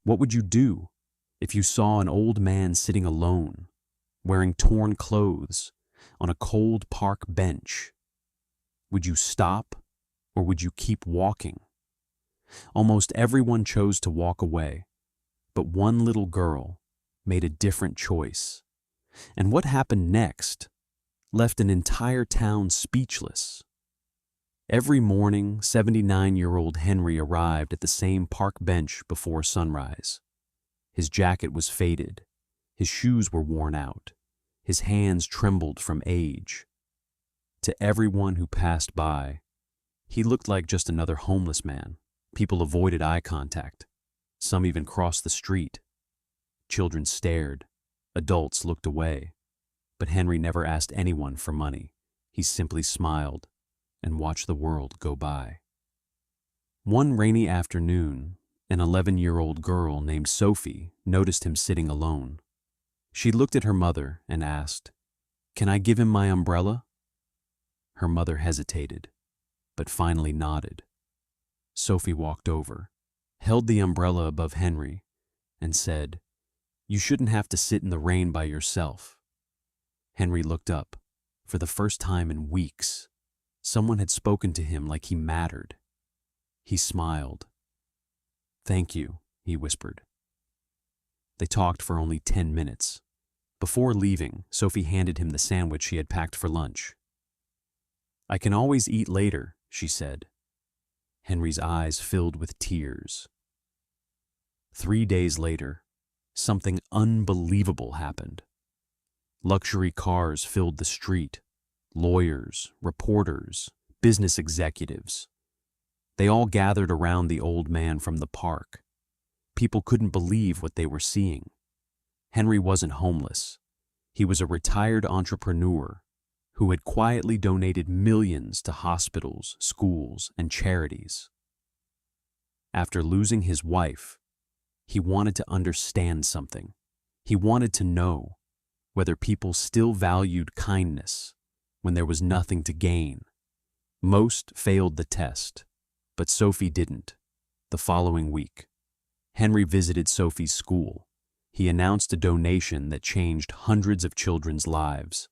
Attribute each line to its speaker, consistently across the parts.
Speaker 1: What would you do if you saw an old man sitting alone, wearing torn clothes, on a cold park bench? Would you stop, or would you keep walking? Almost everyone chose to walk away, but one little girl made a different choice. And what happened next left an entire town speechless. Every morning, 79-year-old Henry arrived at the same park bench before sunrise. His jacket was faded, his shoes were worn out, his hands trembled from age. To everyone who passed by, he looked like just another homeless man. People avoided eye contact. Some even crossed the street. Children stared. Adults looked away. But Henry never asked anyone for money. He simply smiled and watched the world go by. One rainy afternoon, an 11-year-old girl named Sophie noticed him sitting alone. She looked at her mother and asked, "Can I give him my umbrella?" Her mother hesitated, but finally nodded. Sophie walked over, held the umbrella above Henry, and said, "You shouldn't have to sit in the rain by yourself." Henry looked up. For the first time in weeks, someone had spoken to him like he mattered. He smiled. "Thank you," he whispered. They talked for only 10 minutes. Before leaving, Sophie handed him the sandwich she had packed for lunch. "I can always eat later," she said. Henry's eyes filled with tears. 3 days later, something unbelievable happened. Luxury cars filled the street. Lawyers, reporters, business executives. They all gathered around the old man from the park. People couldn't believe what they were seeing. Henry wasn't homeless. He was a retired entrepreneur who had quietly donated millions to hospitals, schools, and charities. After losing his wife, he wanted to understand something. He wanted to know whether people still valued kindness when there was nothing to gain. Most failed the test, but Sophie didn't. The following week, Henry visited Sophie's school. He announced a donation that changed hundreds of children's lives.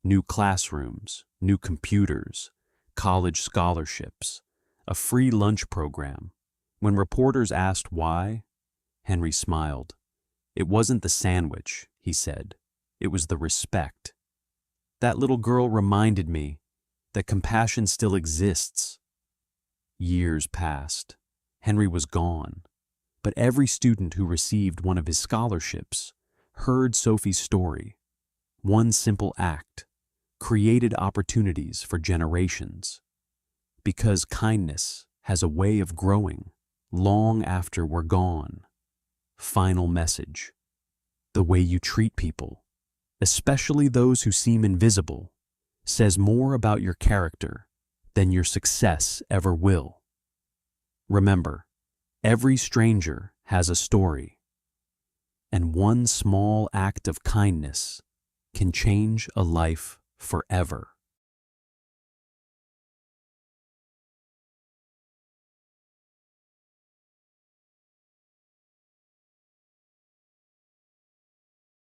Speaker 1: New classrooms, new computers, college scholarships, a free lunch program. When reporters asked why, Henry smiled. "It wasn't the sandwich," he said. "It was the respect. That little girl reminded me that compassion still exists." Years passed. Henry was gone. But every student who received one of his scholarships heard Sophie's story. One simple act created opportunities for generations. Because kindness has a way of growing long after we're gone. Final message. The way you treat people, especially those who seem invisible, says more about your character than your success ever will. Remember, every stranger has a story, and one small act of kindness can change a life forever.